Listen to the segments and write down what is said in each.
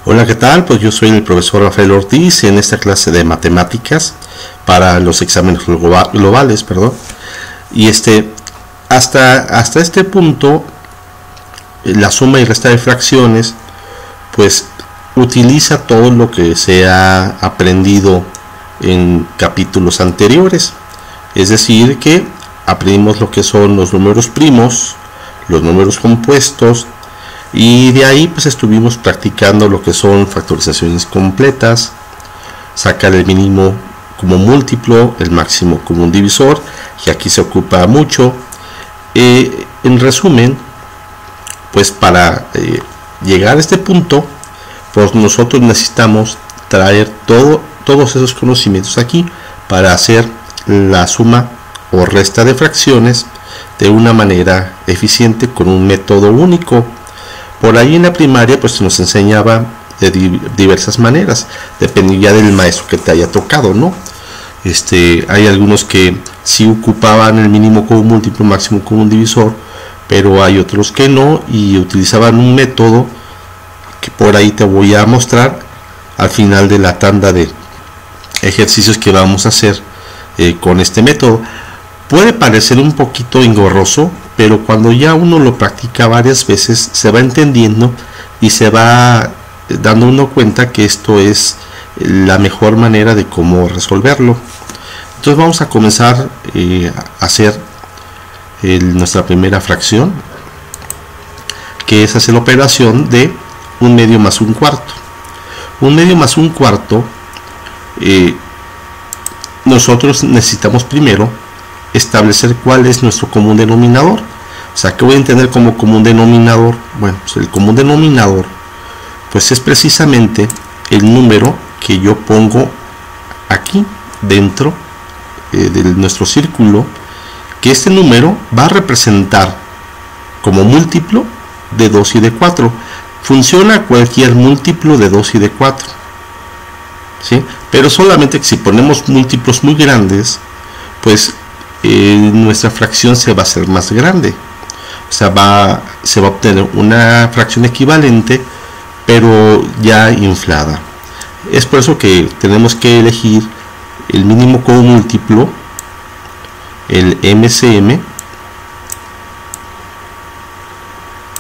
Hola, ¿qué tal? Pues yo soy el profesor Rafael Ortiz en esta clase de matemáticas para los exámenes globales, y hasta este punto la suma y resta de fracciones pues utiliza todo lo que se ha aprendido en capítulos anteriores, es decir, que aprendimos lo que son los números primos, los números compuestos, y de ahí pues estuvimos practicando lo que son factorizaciones completas, sacar el mínimo como múltiplo, el máximo como un divisor, y aquí se ocupa mucho. En resumen, pues para llegar a este punto, pues nosotros necesitamos traer todos esos conocimientos aquí para hacer la suma o resta de fracciones de una manera eficiente con un método único. Por ahí en la primaria pues se nos enseñaba de diversas maneras, dependía del maestro que te haya tocado, ¿no? Hay algunos que sí ocupaban el mínimo como un múltiplo, máximo como un divisor, pero hay otros que no, y utilizaban un método que por ahí te voy a mostrar al final de la tanda de ejercicios que vamos a hacer con este método. Puede parecer un poquito engorroso, pero cuando ya uno lo practica varias veces se va entendiendo y se va dando uno cuenta que esto es la mejor manera de cómo resolverlo. Entonces vamos a comenzar a hacer nuestra primera fracción, que es hacer la operación de 1/2 más 1/4. 1/2 más 1/4, nosotros necesitamos primero establecer cuál es nuestro común denominador. O sea, ¿qué voy a entender como común denominador? Bueno, pues el común denominador pues es precisamente el número que yo pongo aquí dentro de nuestro círculo, que este número va a representar como múltiplo de 2 y de 4. Funciona cualquier múltiplo de 2 y de 4, ¿sí? Pero solamente que si ponemos múltiplos muy grandes, pues nuestra fracción se va a hacer más grande. O sea, se va a obtener una fracción equivalente, pero ya inflada. Es por eso que tenemos que elegir el mínimo como múltiplo, el MCM,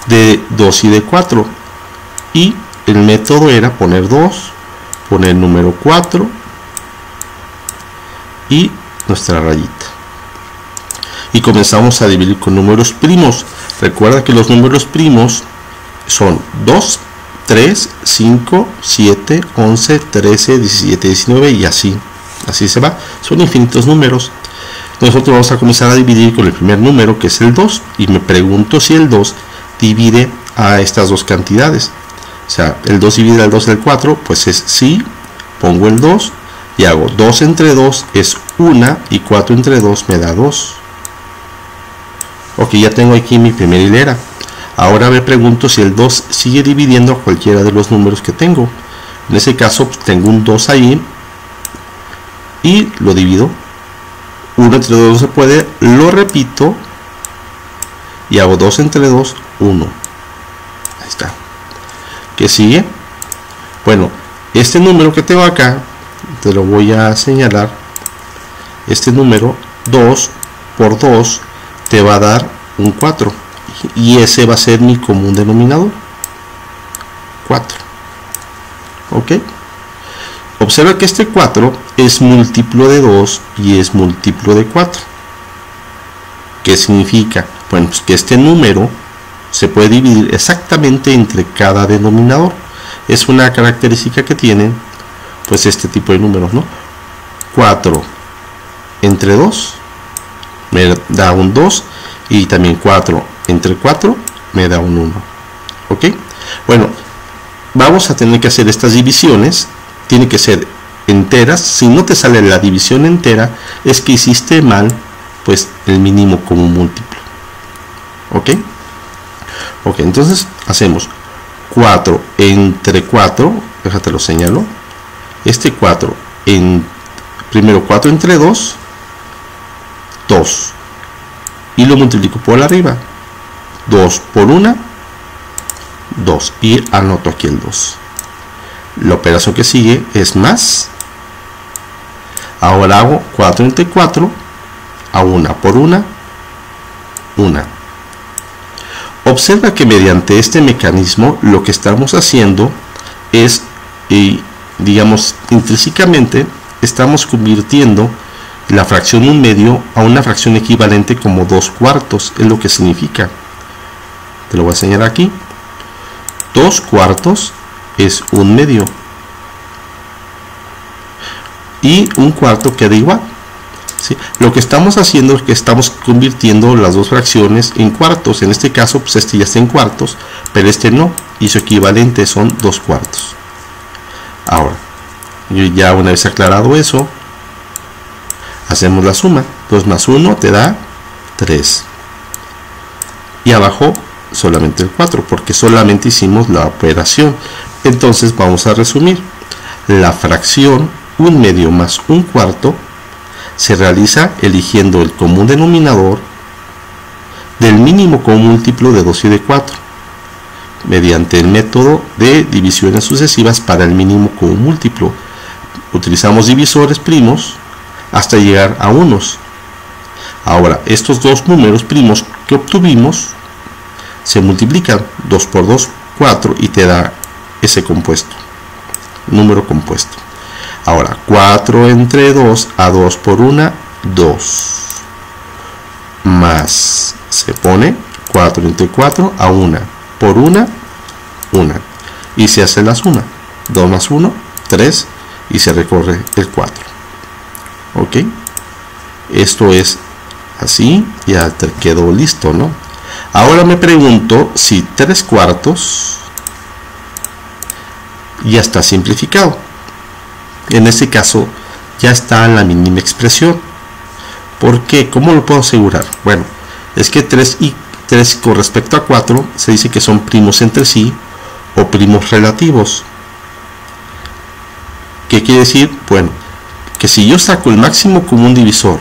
de 2 y de 4. Y el método era poner 2, poner el número 4 y nuestra rayita. Y comenzamos a dividir con números primos. Recuerda que los números primos son 2, 3, 5, 7, 11, 13, 17, 19 y así se va. Son infinitos números. Nosotros vamos a comenzar a dividir con el primer número, que es el 2, y me pregunto si el 2 divide a estas dos cantidades. O sea, el 2 divide al 2 del 4, pues es sí. Pongo el 2 y hago 2 entre 2 es 1, y 4 entre 2 me da 2. Ok, ya tengo aquí mi primera hilera. Ahora me pregunto si el 2 sigue dividiendo a cualquiera de los números que tengo. En ese caso pues, tengo un 2 ahí y lo divido. 1 entre 2 no se puede, lo repito y hago 2 entre 2, 1. Ahí está. ¿Qué sigue? Bueno, este número que tengo acá, te lo voy a señalar. Este número 2 por 2 te va a dar un 4, y ese va a ser mi común denominador, 4. Ok, observa que este 4 es múltiplo de 2 y es múltiplo de 4. ¿Qué significa? Bueno, pues que este número se puede dividir exactamente entre cada denominador. Es una característica que tienen pues este tipo de números, ¿no? 4 entre 2 me da un 2, y también 4 entre 4 me da un 1. Ok, bueno, vamos a tener que hacer estas divisiones. Tiene que ser enteras. Si no te sale la división entera, es que hiciste mal pues el mínimo como múltiplo. Ok, entonces hacemos 4 entre 4, déjate lo señalo. Este 4 primero 4 entre 2, 2, y lo multiplico por arriba. 2 por 1, 2, y anoto aquí el 2. La operación que sigue es más. Ahora hago 4 entre 4 a 1 por 1, 1. Observa que mediante este mecanismo lo que estamos haciendo es, digamos, intrínsecamente estamos convirtiendo la fracción 1/2 a una fracción equivalente como 2/4, es lo que significa. Te lo voy a enseñar aquí. 2/4 es 1/2 y 1/4 queda igual, ¿sí? Lo que estamos haciendo es que estamos convirtiendo las dos fracciones en cuartos. En este caso, pues este ya está en cuartos, pero este no, y su equivalente son 2/4. Ahora, ya una vez aclarado eso, hacemos la suma. 2 más 1 te da 3. Y abajo solamente el 4, porque solamente hicimos la operación. Entonces vamos a resumir. La fracción 1/2 más 1/4 se realiza eligiendo el común denominador del mínimo común múltiplo de 2 y de 4, mediante el método de divisiones sucesivas para el mínimo común múltiplo. Utilizamos divisores primos hasta llegar a unos. Ahora, estos dos números primos que obtuvimos se multiplican. 2 por 2, 4, y te da ese compuesto, número compuesto. Ahora, 4 entre 2 a 2 por 1, 2. Más, se pone 4 entre 4 a 1 por 1, 1. Y se hace la suma. 2 más 1, 3. Y se recorre el 4. ¿Ok? Esto es así. Ya te quedó listo, ¿no? Ahora me pregunto si 3/4 ya está simplificado. En este caso ya está en la mínima expresión. ¿Por qué? ¿Cómo lo puedo asegurar? Bueno, es que 3 y 3 con respecto a 4 se dice que son primos entre sí o primos relativos. ¿Qué quiere decir? Bueno, que si yo saco el máximo común divisor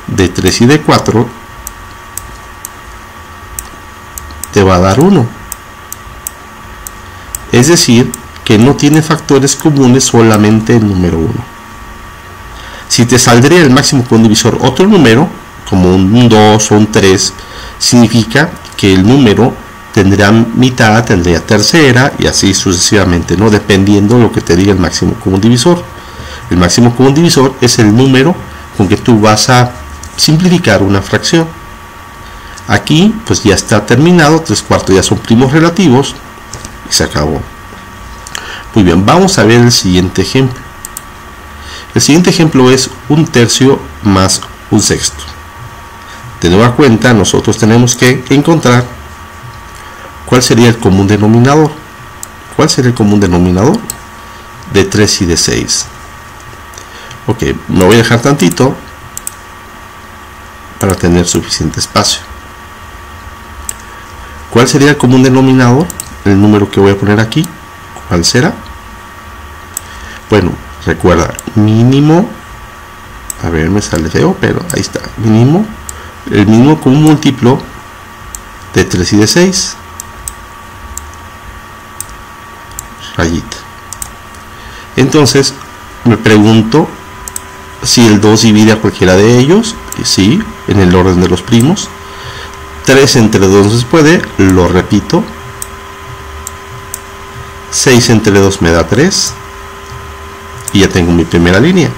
de 3 y de 4, te va a dar 1. Es decir, que no tiene factores comunes, solamente el número 1. Si te saldría el máximo común divisor otro número, como un 2 o un 3, significa que el número tendría mitad, tendría tercera, y así sucesivamente, ¿no? Dependiendo de lo que te diga el máximo común divisor. El máximo común divisor es el número con que tú vas a simplificar una fracción. Aquí pues ya está terminado. 3/4 ya son primos relativos y se acabó. Muy bien, vamos a ver el siguiente ejemplo. El siguiente ejemplo es 1/3 más 1/6. De nueva cuenta, nosotros tenemos que encontrar cuál sería el común denominador. ¿Cuál sería el común denominador de 3 y de 6? Ok, me voy a dejar tantito para tener suficiente espacio. ¿Cuál sería el común denominador? El número que voy a poner aquí. ¿Cuál será? Bueno, recuerda, mínimo, a ver, me sale feo, pero ahí está, mínimo, el mínimo común múltiplo de 3 y de 6, rayita. Entonces, me pregunto si el 2 divide a cualquiera de ellos, y sí, en el orden de los primos. 3 entre 2 no se puede, lo repito. 6 entre 2 me da 3. Y ya tengo mi primera línea.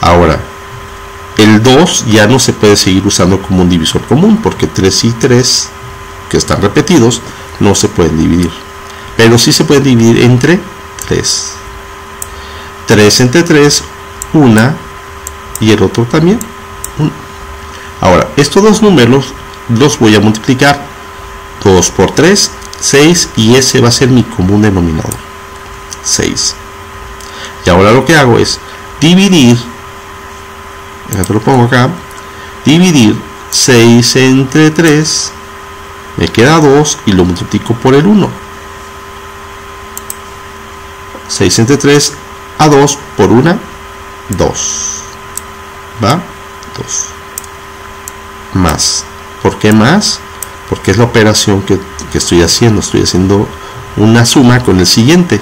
Ahora, el 2 ya no se puede seguir usando como un divisor común, porque 3 y 3, que están repetidos, no se pueden dividir. Pero sí se puede dividir entre 3. 3 entre 3, 1, y el otro también 1. Ahora, estos dos números los voy a multiplicar. 2 por 3, 6, y ese va a ser mi común denominador, 6. Y ahora lo que hago es dividir, te lo pongo acá, dividir 6 entre 3, me queda 2, y lo multiplico por el 1. 6 entre 3 a 2 por 1, 2. ¿Va? 2. Más. ¿Por qué más? porque es la operación que estoy haciendo. Estoy haciendo una suma con el siguiente.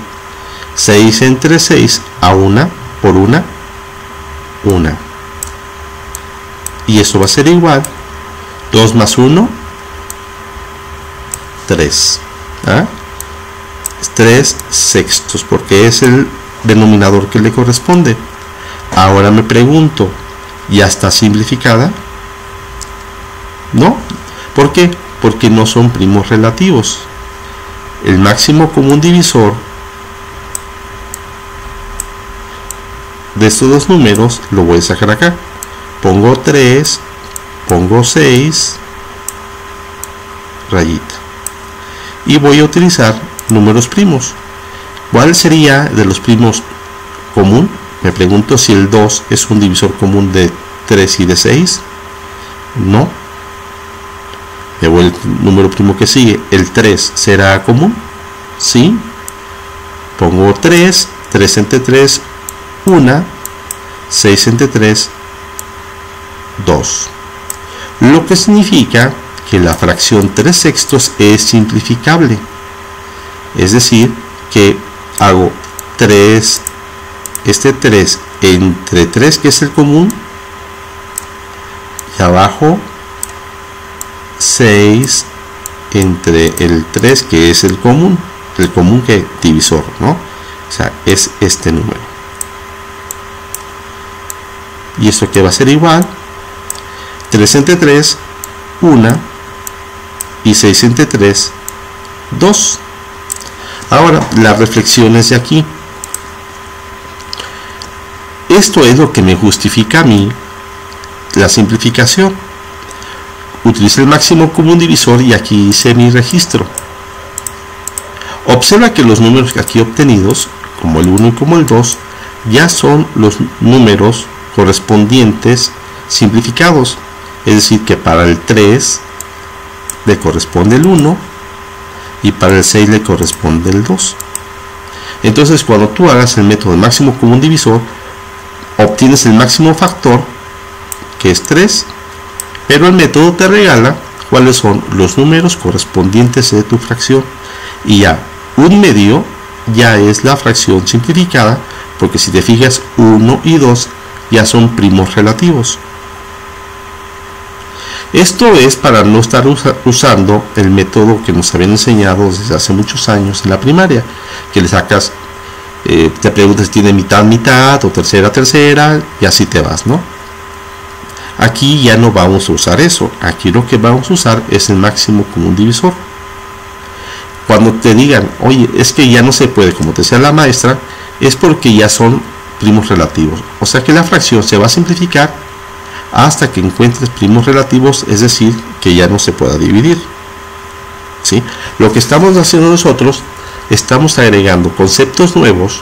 6 entre 6 a 1 por 1, 1. Y eso va a ser igual. 2 más 1, 3. ¿Ah? 3 sextos, porque es el denominador que le corresponde. Ahora me pregunto, ¿ya está simplificada? No. ¿Por qué? Porque no son primos relativos. El máximo común divisor de estos dos números lo voy a sacar acá. Pongo 3, pongo 6, rayita. Y voy a utilizar números primos. ¿Cuál sería de los primos común? Me pregunto si el 2 es un divisor común de 3 y de 6. No. Me voy al número primo que sigue. ¿El 3 será común? Sí. Pongo 3, 3 entre 3, 1, 6 entre 3, 2. Lo que significa que la fracción 3 sextos es simplificable. Es decir, que hago 3, este 3 entre 3, que es el común, y abajo 6 entre el 3, que es el común que divisor, ¿no? O sea, es este número. Y esto que va a ser igual, 3 entre 3, 1, y 6 entre 3, 2. Ahora, las reflexiones de aquí. Esto es lo que me justifica a mí la simplificación. Utilice el máximo común divisor y aquí hice mi registro. Observa que los números aquí obtenidos, como el 1 y como el 2, ya son los números correspondientes simplificados. Es decir, que para el 3 le corresponde el 1 y para el 6 le corresponde el 2. Entonces, cuando tú hagas el método de máximo común divisor, obtienes el máximo factor, que es 3, pero el método te regala cuáles son los números correspondientes de tu fracción, y ya 1/2 ya es la fracción simplificada, porque si te fijas, 1 y 2 ya son primos relativos. Esto es para no estar usando el método que nos habían enseñado desde hace muchos años en la primaria, que le sacas, te preguntas si tiene mitad, mitad, o tercera, tercera, y así te vas, ¿no? Aquí ya no vamos a usar eso. Aquí lo que vamos a usar es el máximo común divisor. Cuando te digan, oye, es que ya no se puede, como te decía la maestra, es porque ya son primos relativos. O sea que la fracción se va a simplificar hasta que encuentres primos relativos, es decir, que ya no se pueda dividir. ¿Sí? Lo que estamos haciendo nosotros, estamos agregando conceptos nuevos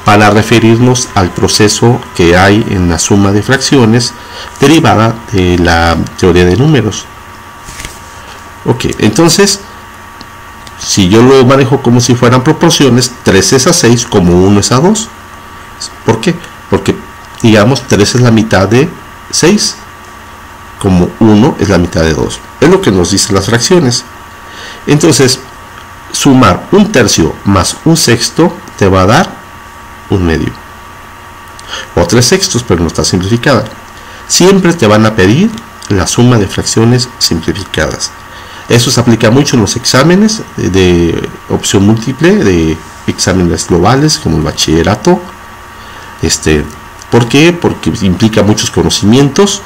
para referirnos al proceso que hay en la suma de fracciones derivada de la teoría de números. Ok, entonces, si yo lo manejo como si fueran proporciones, 3 es a 6 como 1 es a 2. ¿Por qué? Porque, digamos, 3 es la mitad de 6, como 1 es la mitad de 2. Es lo que nos dicen las fracciones. Entonces, sumar 1/3 más 1/6 te va a dar 1/2. O 3 sextos, pero no está simplificada. Siempre te van a pedir la suma de fracciones simplificadas. Eso se aplica mucho en los exámenes de opción múltiple, de exámenes globales como el bachillerato. ¿Por qué? Porque implica muchos conocimientos.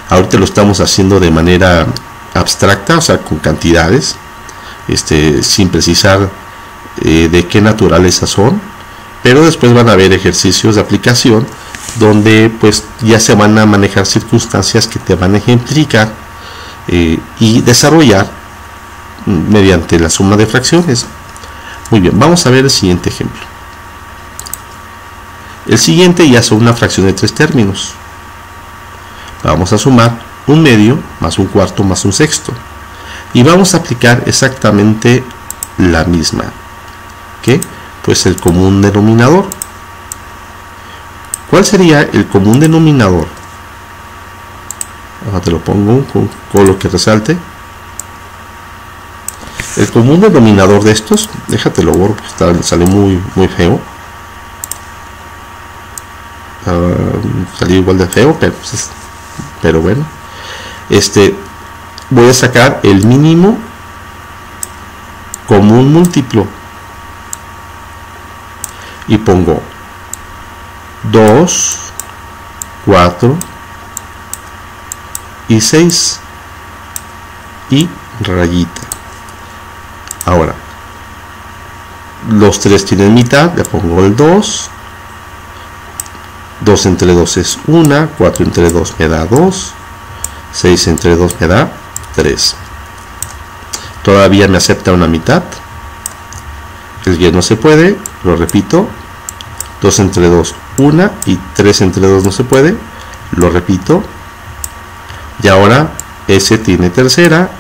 Ahorita lo estamos haciendo de manera abstracta, o sea, con cantidades, sin precisar de qué naturaleza son, pero después van a haber ejercicios de aplicación donde pues ya se van a manejar circunstancias que te van a ejemplificar y desarrollar mediante la suma de fracciones. Muy bien, vamos a ver el siguiente ejemplo. El siguiente ya son una fracción de 3 términos. Vamos a sumar 1/2 más 1/4 más 1/6 y vamos a aplicar exactamente la misma, ¿qué? Pues el común denominador. ¿Cuál sería el común denominador? Ahora te lo pongo con lo que resalte. El común denominador de estos, déjatelo borro porque sale muy feo. Salió igual de feo, pero bueno. Voy a sacar el mínimo común múltiplo y pongo 2, 4 y 6 y rayita. Ahora los 3 tienen mitad, le pongo el 2. 2 entre 2 es 1, 4 entre 2 me da 2, 6 entre 2 me da 3. Todavía me acepta una mitad. El que no se puede, lo repito. 2 entre 2, 1 y 3 entre 2 no se puede, lo repito. Y ahora ese tiene tercera,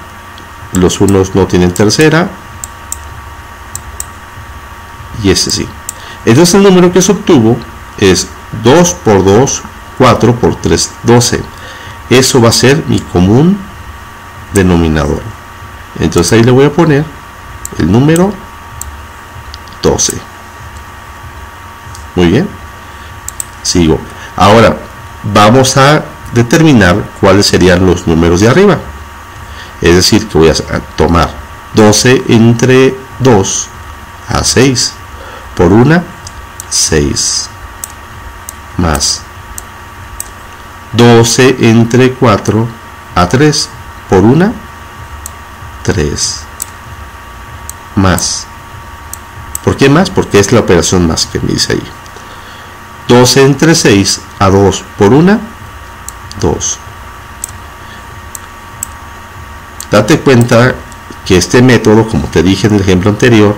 los unos no tienen tercera y ese sí. Entonces el número que se obtuvo es 2 por 2, 4 por 3, 12. Eso va a ser mi común denominador. Entonces ahí le voy a poner el número 12. Muy bien. Sigo. Ahora vamos a determinar cuáles serían los números de arriba. Es decir, que voy a tomar 12 entre 2 a 6 por 1, 6. Más 12 entre 4 a 3 por 1, 3. Más. ¿Por qué más? Porque es la operación más que me dice ahí. 12 entre 6 a 2 por 1, 2. Date cuenta que este método, como te dije en el ejemplo anterior,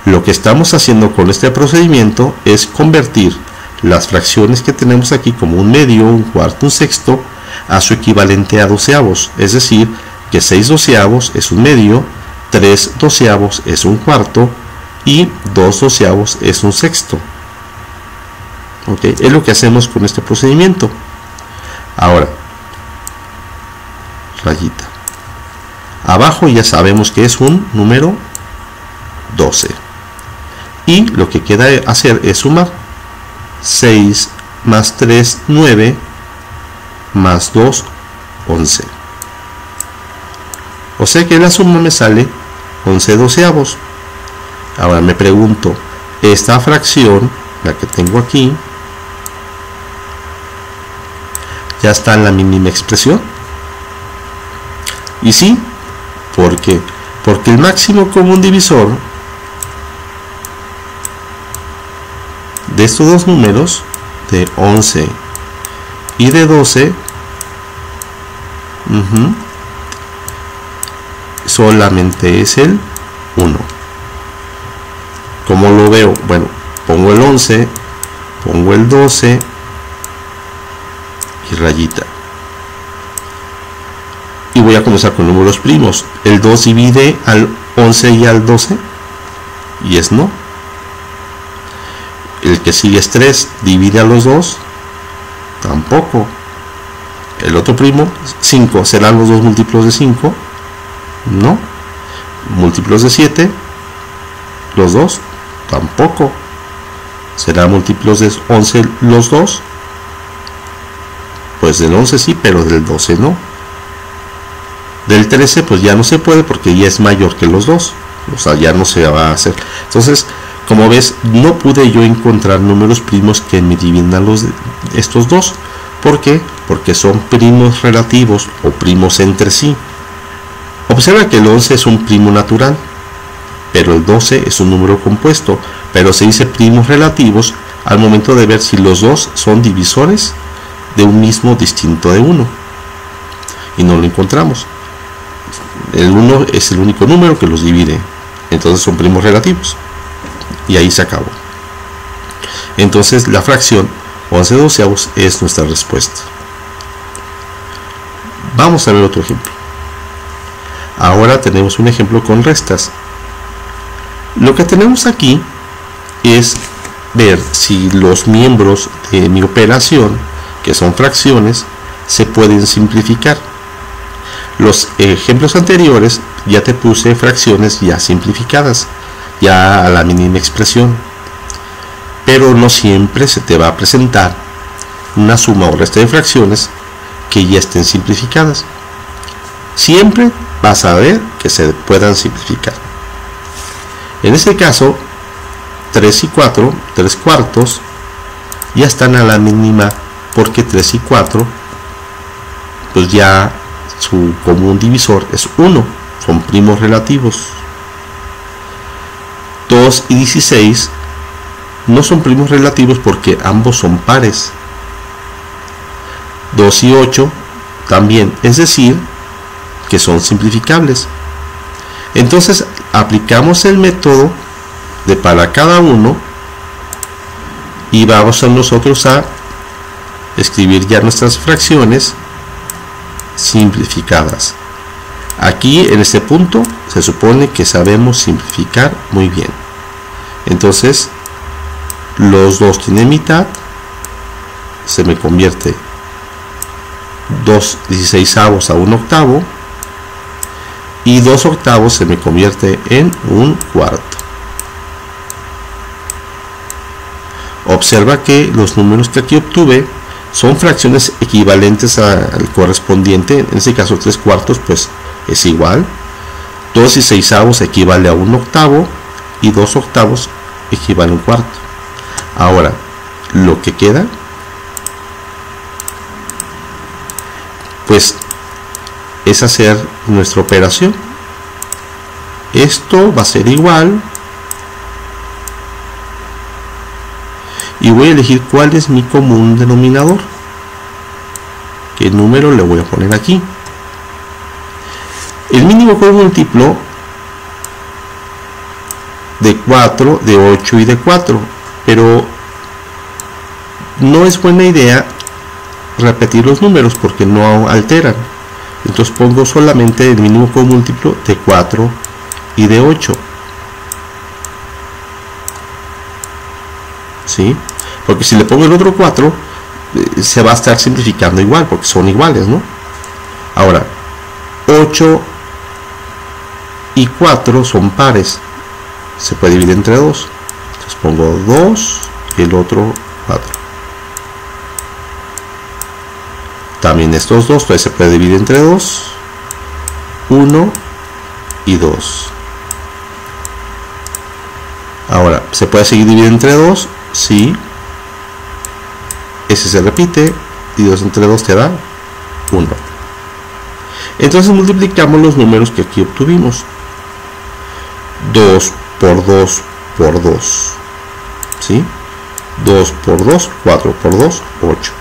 lo que estamos haciendo con este procedimiento es convertir las fracciones que tenemos aquí como un medio, un cuarto, un sexto, a su equivalente a doceavos. Es decir, que 6 doceavos es un medio, 3 doceavos es un cuarto y 2 doceavos es un sexto. ¿Okay? Es lo que hacemos con este procedimiento. Ahora, rayita. Abajo ya sabemos que es un número 12. Y lo que queda hacer es sumar. 6 más 3, 9, más 2, 11. O sea que la suma me sale 11 doceavos. Ahora me pregunto, esta fracción, la que tengo aquí, ya está en la mínima expresión. Y sí, ¿por qué? Porque el máximo común divisor de estos dos números, de 11 y de 12, solamente es el 1. ¿Cómo lo veo? Bueno, pongo el 11, pongo el 12 y rayita. Y voy a comenzar con números primos. ¿El 2 divide al 11 y al 12? Y es no. El que sigue es 3, divide a los 2, tampoco. El otro primo, 5, ¿serán los dos múltiplos de 5? No. Múltiplos de 7, los dos, tampoco. ¿Serán múltiplos de 11 los dos? Pues del 11 sí, pero del 12 no. Del 13 pues ya no se puede porque ya es mayor que los dos, o sea, ya no se va a hacer. Entonces, como ves, no pude yo encontrar números primos que me dividan estos dos. ¿Por qué? Porque son primos relativos o primos entre sí. Observa que el 11 es un primo natural, pero el 12 es un número compuesto, pero se dice primos relativos al momento de ver si los dos son divisores de un mismo distinto de 1. Y no lo encontramos. El 1 es el único número que los divide, entonces son primos relativos. Y ahí se acabó. Entonces la fracción 11 doceavos es nuestra respuesta. Vamos a ver otro ejemplo. Ahora tenemos un ejemplo con restas. Lo que tenemos aquí es ver si los miembros de mi operación, que son fracciones, se pueden simplificar. Los ejemplos anteriores ya te puse fracciones ya simplificadas, ya a la mínima expresión, pero no siempre se te va a presentar una suma o resta de fracciones que ya estén simplificadas. Siempre vas a ver que se puedan simplificar. En este caso, 3 y 4, 3 cuartos, ya están a la mínima, porque 3 y 4, pues ya su común divisor es 1, son primos relativos. 2 y 16 no son primos relativos porque ambos son pares. 2 y 8 también, es decir, que son simplificables. Entonces aplicamos el método de para cada uno y vamos a nosotros a escribir ya nuestras fracciones simplificadas. Aquí en este punto se supone que sabemos simplificar muy bien. Entonces los dos tienen mitad, se me convierte 2 16avos a 1 octavo, y 2 octavos se me convierte en 1 cuarto. Observa que los números que aquí obtuve son fracciones equivalentes al correspondiente. En este caso 3 cuartos pues es igual, 2 16avos equivale a 1 octavo y 2 octavos equivale a 1 cuarto. Ahora lo que queda pues es hacer nuestra operación. Esto va a ser igual, y voy a elegir cuál es mi común denominador, qué número le voy a poner aquí. El mínimo común múltiplo de 4, de 8 y de 4, pero no es buena idea repetir los números porque no alteran. Entonces pongo solamente el mínimo común múltiplo de 4 y de 8. ¿Sí? Porque si le pongo el otro 4, se va a estar simplificando igual, porque son iguales, ¿no? Ahora, 8 y 4 son pares. Se puede dividir entre 2. Entonces pongo 2 y el otro 4. También estos dos pues se puede dividir entre 2, 1 y 2. Ahora, ¿se puede seguir dividiendo entre 2? Sí. Ese se repite y 2 entre 2 te da 1. Entonces multiplicamos los números que aquí obtuvimos. 2 por 2 por 2. ¿Sí? 2 por 2, 4 por 2, 8.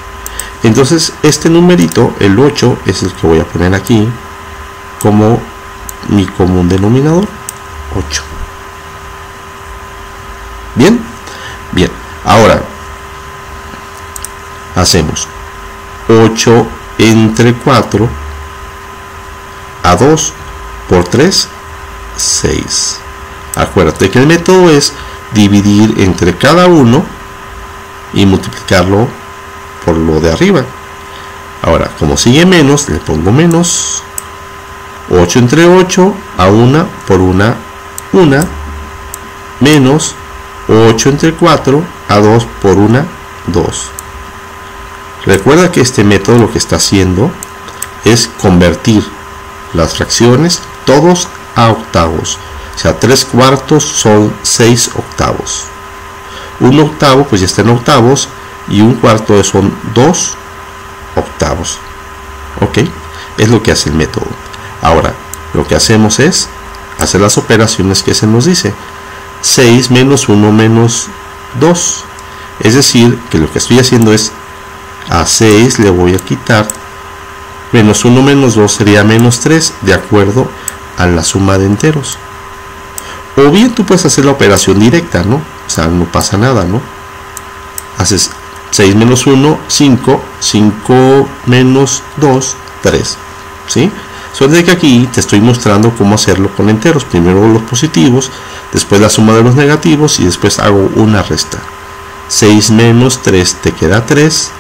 Entonces este numerito, el 8, es el que voy a poner aquí como mi común denominador, 8. Bien, bien. Ahora hacemos 8 entre 4 a 2 por 3, 6. Acuérdate que el método es dividir entre cada uno y multiplicarlo por lo de arriba. Ahora, como sigue menos, le pongo menos. 8 entre 8 a 1 por 1, 1, menos 8 entre 4 a 2 por 1, 2. Recuerda que este método lo que está haciendo es convertir las fracciones todos a octavos. O sea, 3 cuartos son 6 octavos. 1 octavo pues ya está en octavos, y 1 cuarto son 2 octavos. Ok, es lo que hace el método. Ahora lo que hacemos es hacer las operaciones que se nos dice. 6 menos 1 menos 2, es decir que lo que estoy haciendo es a 6 le voy a quitar menos 1 menos 2 sería menos 3, de acuerdo a la suma de enteros. O bien tú puedes hacer la operación directa, ¿no? O sea, no pasa nada, ¿no? Haces 6 menos 1, 5, 5 menos 2, 3, ¿sí? Solo de que aquí te estoy mostrando cómo hacerlo con enteros. Primero los positivos, después la suma de los negativos y después hago una resta. 6 menos 3 te queda 3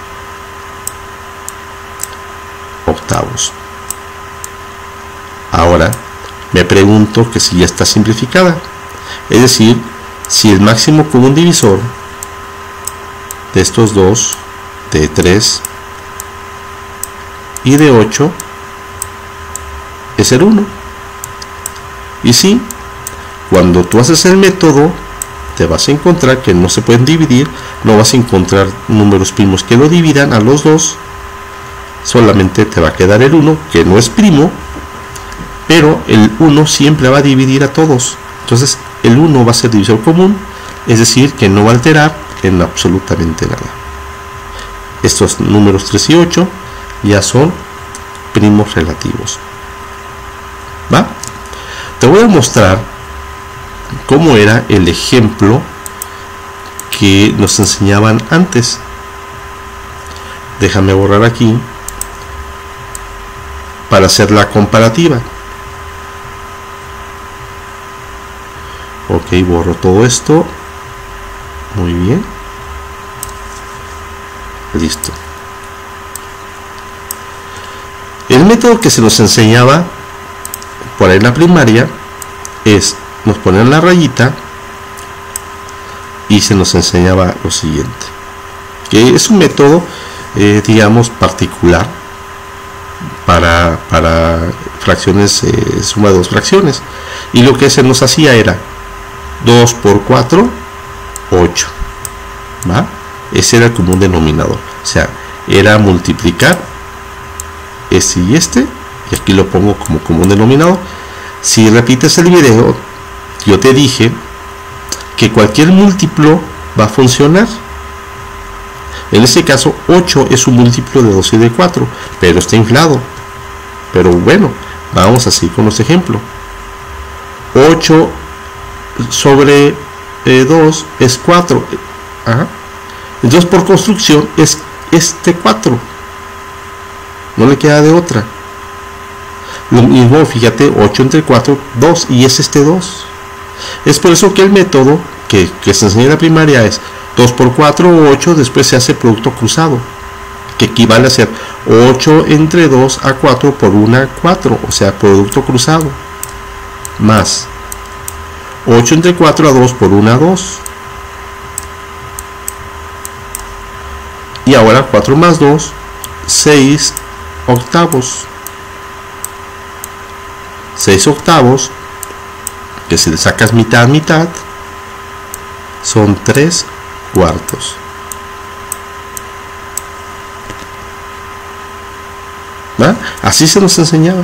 octavos. Ahora me pregunto que si ya está simplificada, es decir, si el máximo común divisor de estos dos, de 3 y de 8, es el 1. Y sí, cuando tú haces el método, te vas a encontrar que no se pueden dividir, no vas a encontrar números primos que lo dividan a los dos, solamente te va a quedar el 1, que no es primo, pero el 1 siempre va a dividir a todos. Entonces el 1 va a ser divisor común, es decir, que no va a alterar en absolutamente nada. Estos números 3 y 8 ya son primos relativos. ¿Va? Te voy a mostrar cómo era el ejemplo que nos enseñaban antes. Déjame borrar aquí para hacer la comparativa. Ok, borro todo esto. Muy bien. Listo. El método que se nos enseñaba por ahí en la primaria es, nos ponían la rayita y se nos enseñaba lo siguiente, que es un método digamos particular para fracciones, suma de dos fracciones, y lo que se nos hacía era 2 por 4, 8, ¿va? Ese era el común denominador, o sea, era multiplicar este y este, y aquí lo pongo como común denominador. Si repites el video, yo te dije que cualquier múltiplo va a funcionar. En este caso 8 es un múltiplo de 2 y de 4, pero está inflado. Pero bueno, vamos así con los ejemplos. 8 sobre 2 es 4. Ajá. Entonces por construcción es este 4. No le queda de otra. Lo mismo, fíjate, 8 entre 4, 2, y es este 2. Es por eso que el método que se enseña en la primaria es 2 por 4, 8, después se hace producto cruzado, que equivale a ser 8 entre 2 a 4 por 1 a 4, o sea, producto cruzado, más 8 entre 4 a 2 por 1 a 2. Y ahora 4 más 2, 6 octavos. 6 octavos, que si le sacas mitad a mitad, son 3 cuartos. ¿Va? Así se nos enseñaba.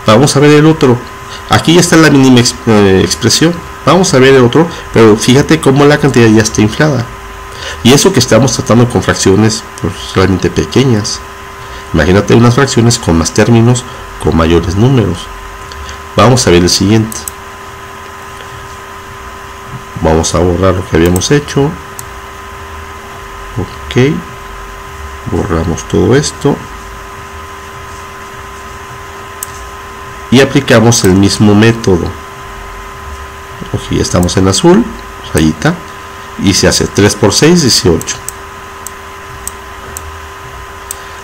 Vamos a ver el otro. Aquí ya está la mínima expresión. Vamos a ver el otro, pero fíjate cómo la cantidad ya está inflada. Y eso que estamos tratando con fracciones pues, realmente pequeñas. Imagínate unas fracciones con más términos, con mayores números. Vamos a ver el siguiente. Vamos a borrar lo que habíamos hecho. Ok. Borramos todo esto. Y aplicamos el mismo método. Ok, ya estamos en azul, rayita. Y se hace 3 por 6, 18.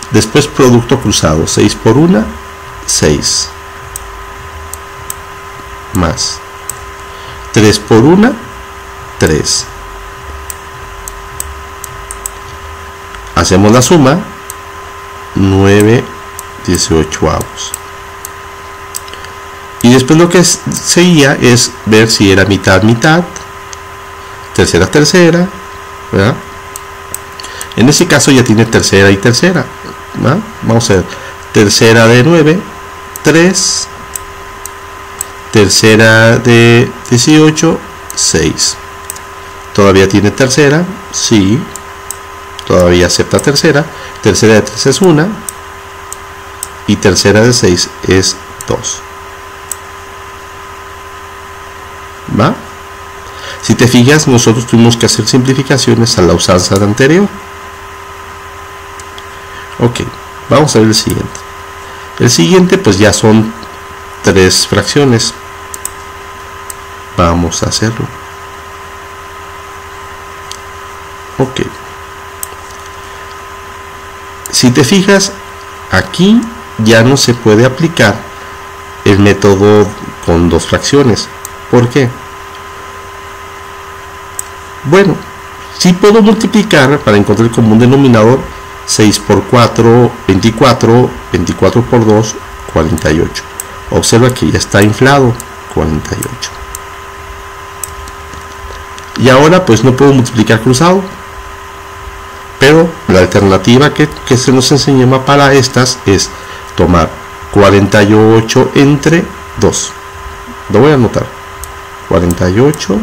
Después producto cruzado, 6 por 1, 6. Más 3 por 1, 3. Hacemos la suma, 9 18avos. Y después lo que seguía es ver si era mitad mitad, tercera tercera, ¿verdad? En ese caso ya tiene tercera y tercera, ¿verdad? Vamos a ver, tercera de 9, 3, tercera de 18, 6. Todavía tiene tercera, sí, todavía acepta tercera. Tercera de 3 es 1 y tercera de 6 es 2. ¿Va? Si te fijas, nosotros tuvimos que hacer simplificaciones a la usanza de anterior. Ok, vamos a ver el siguiente. El siguiente pues ya son 3 fracciones. Vamos a hacerlo. Ok. Si te fijas, aquí ya no se puede aplicar el método con dos fracciones. ¿Por qué? Bueno, sí puedo multiplicar para encontrar el común denominador. 6 por 4, 24, 24 por 2, 48. Observa que ya está inflado, 48. Y ahora pues no puedo multiplicar cruzado. Pero la alternativa que se nos enseña para estas es tomar 48 entre 2. Lo voy a anotar. 48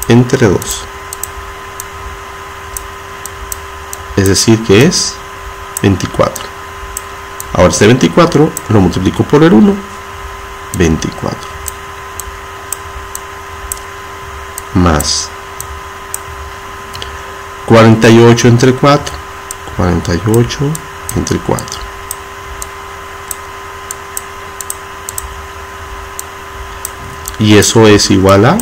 entre 2. Es decir que es 24. Ahora este 24 lo multiplico por el 1. 24. Más 48 entre 4. 48 entre 4. Y eso es igual a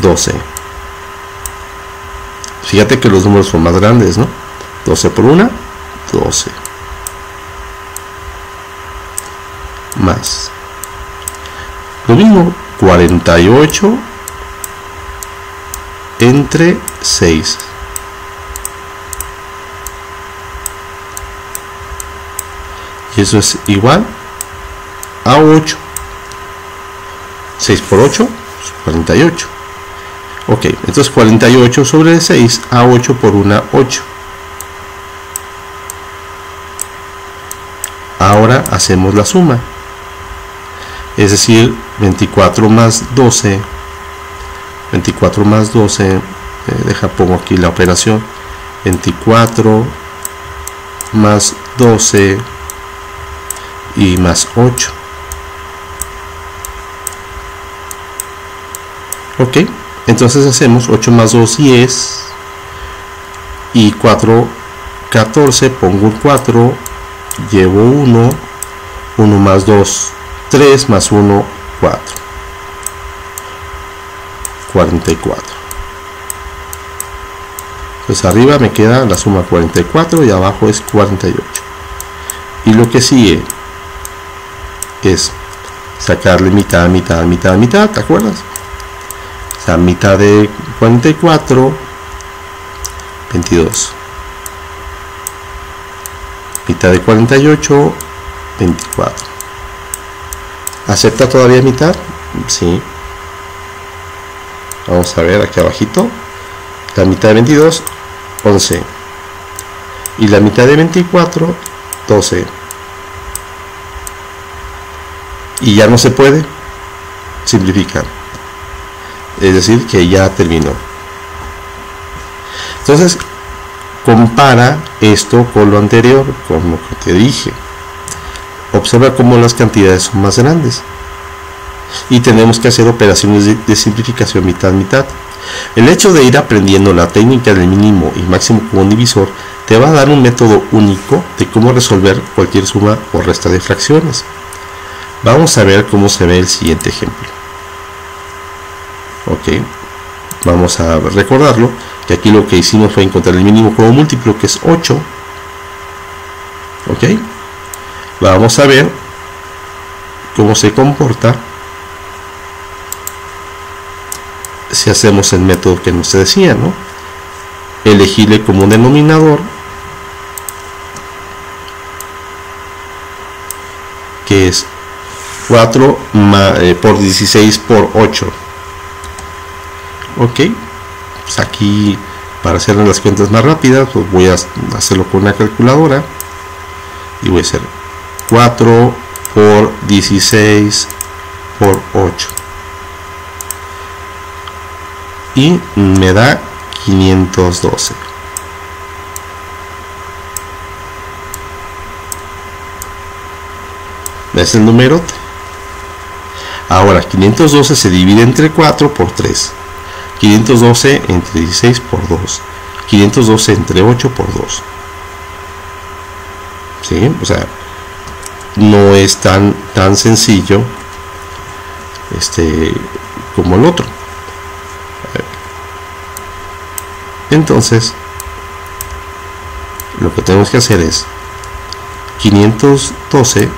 12. Fíjate que los números son más grandes, ¿no? 12 por 1, 12. Más. Lo mismo, 48 entre 6. Y eso es igual a 8. 6 por 8, 48. Ok, entonces 48 sobre 6 a 8 por 1, 8. Ahora hacemos la suma. Es decir, 24 más 12. 24 más 12. Pongo aquí la operación. 24 más 12 y más 8. Ok, entonces hacemos 8 más 2, 10, y 4, 14, pongo un 4, llevo 1, 1 más 2, 3, más 1, 4, 44. Pues arriba me queda la suma 44 y abajo es 48. Y lo que sigue es sacarle mitad, mitad, mitad, mitad, ¿te acuerdas? O sea, mitad de 44, 22. Mitad de 48, 24. ¿Acepta todavía mitad? Sí. Vamos a ver aquí abajito. La mitad de 22, 11. Y la mitad de 24, 12. Y ya no se puede simplificar. Es decir, que ya terminó. Entonces, compara esto con lo anterior, con lo que te dije. Observa cómo las cantidades son más grandes. Y tenemos que hacer operaciones de simplificación mitad-mitad. El hecho de ir aprendiendo la técnica del mínimo y máximo común divisor te va a dar un método único de cómo resolver cualquier suma o resta de fracciones. Vamos a ver cómo se ve el siguiente ejemplo. Ok, vamos a recordarlo, que aquí lo que hicimos fue encontrar el mínimo como múltiplo, que es 8. Ok, vamos a ver cómo se comporta si hacemos el método que nos decía, ¿no? Elegirle como un denominador, que es 4 por 16 por 8. Ok, pues aquí para hacer las cuentas más rápidas, pues voy a hacerlo con una calculadora y voy a hacer 4 por 16 por 8 y me da 512. ¿Ves el número? Ahora 512 se divide entre 4 por 3. 512 entre 16 por 2, 512 entre 8 por 2. ¿Sí? O sea, no es tan sencillo como el otro. lo que tenemos que hacer es 512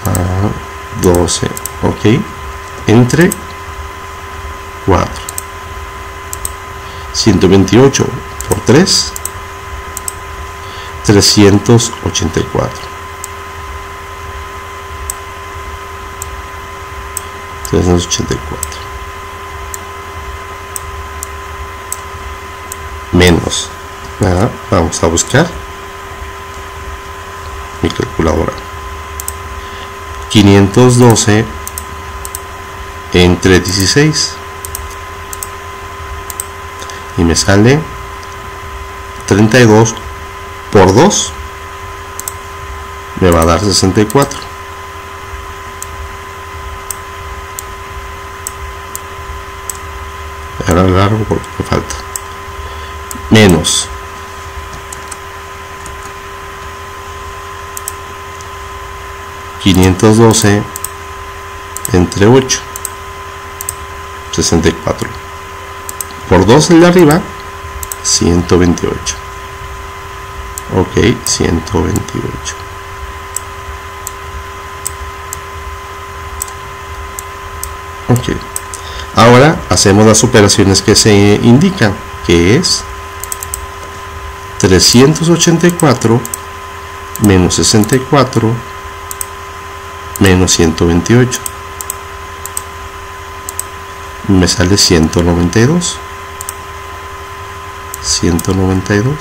a 12, ok, entre 4, 128 por 3, 384. 384 menos, vamos a buscar mi calculadora. 512 entre 16 y me sale 32 por 2 me va a dar 64. Ahora largo porque me falta. Menos 512 entre 8, 64 por 2 el de arriba, 128. Ok, 128. Ok, ahora hacemos las operaciones que se indican, que es 384 menos 64 menos 128. Me sale 192. 192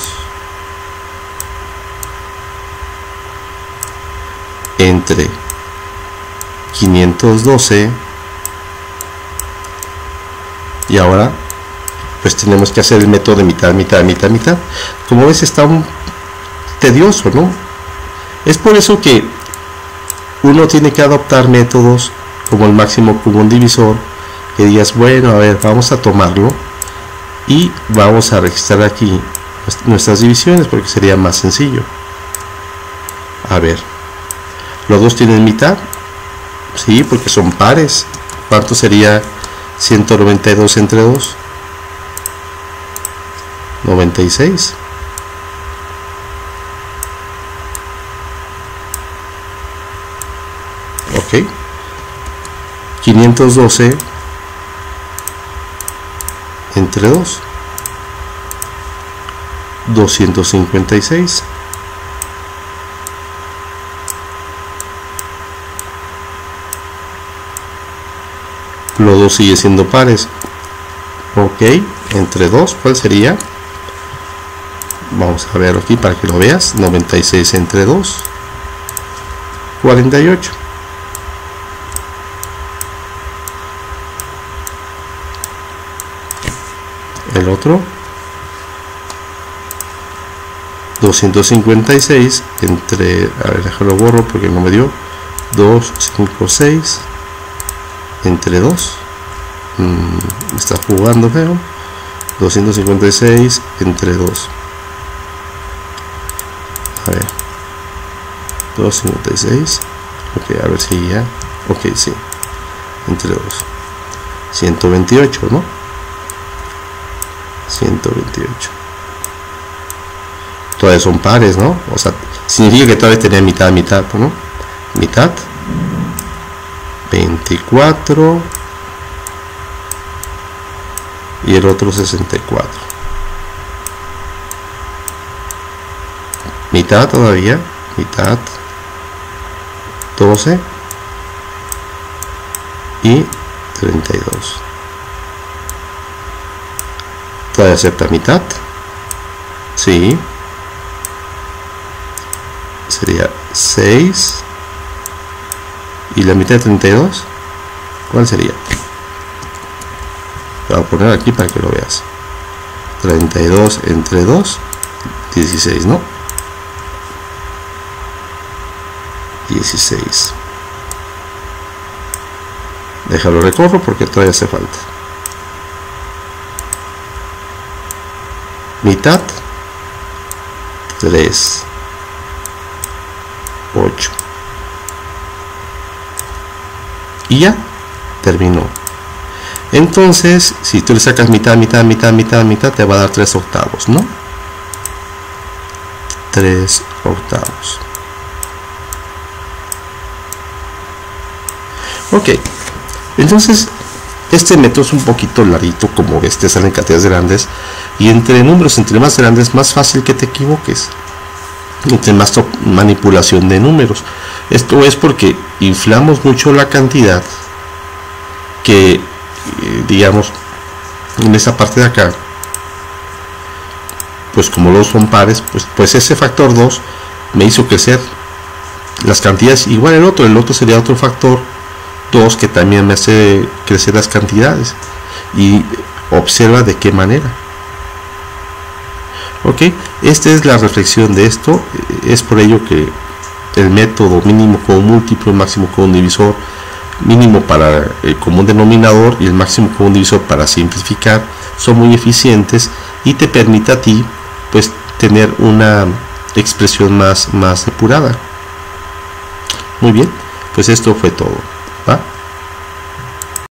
entre 512, y ahora pues tenemos que hacer el método de mitad, mitad, mitad, mitad. Como ves, está un tedioso, ¿no? Es por eso que uno tiene que adoptar métodos como el máximo común divisor, que digas, bueno, a ver, vamos a tomarlo y vamos a registrar aquí nuestras divisiones porque sería más sencillo. A ver, los dos tienen mitad, sí, porque son pares. ¿Cuánto sería 192 entre 2? 96. Ok, 512 entre 2, 256. Los dos sigue siendo pares. Ok, entre 2, ¿cuál sería? Vamos a ver aquí para que lo veas. 96 entre 2, 48. El otro, 256 entre, a ver, déjalo borro porque no me dio, 256 entre 2, me está jugando feo, 256 entre 2, a ver, 256, ok, a ver si ya, ok, sí, entre 2, 128, ¿no? 128. Todavía son pares, ¿no? O sea, significa que todavía tenía mitad, mitad, ¿no? Mitad, 24 y el otro 64. Mitad todavía, mitad, 12 y 32. Todavía acepta mitad, sí, sería 6 y la mitad de 32, ¿cuál sería? Lo voy a poner aquí para que lo veas. 32 entre 2, 16, ¿no? 16. Déjalo recorro porque todavía hace falta. Mitad, 3, 8. Y ya terminó. Entonces, si tú le sacas mitad, mitad, mitad, mitad, mitad, te va a dar 3 octavos, ¿no? 3 octavos. Ok, entonces este método es un poquito larguito, como ves, te salen cantidades grandes, y entre números, entre más grandes, más fácil que te equivoques, entre más manipulación de números. Esto es porque inflamos mucho la cantidad que, digamos, en esa parte de acá, pues como los son pares, pues ese factor 2 me hizo crecer las cantidades, igual el otro sería otro factor 2 que también me hace crecer las cantidades, y observa de qué manera. Ok, esta es la reflexión de esto. Es por ello que el método mínimo como múltiplo, máximo como divisor, mínimo para el común denominador y el máximo común divisor para simplificar, son muy eficientes y te permite a ti pues tener una expresión más depurada. Muy bien, pues esto fue todo.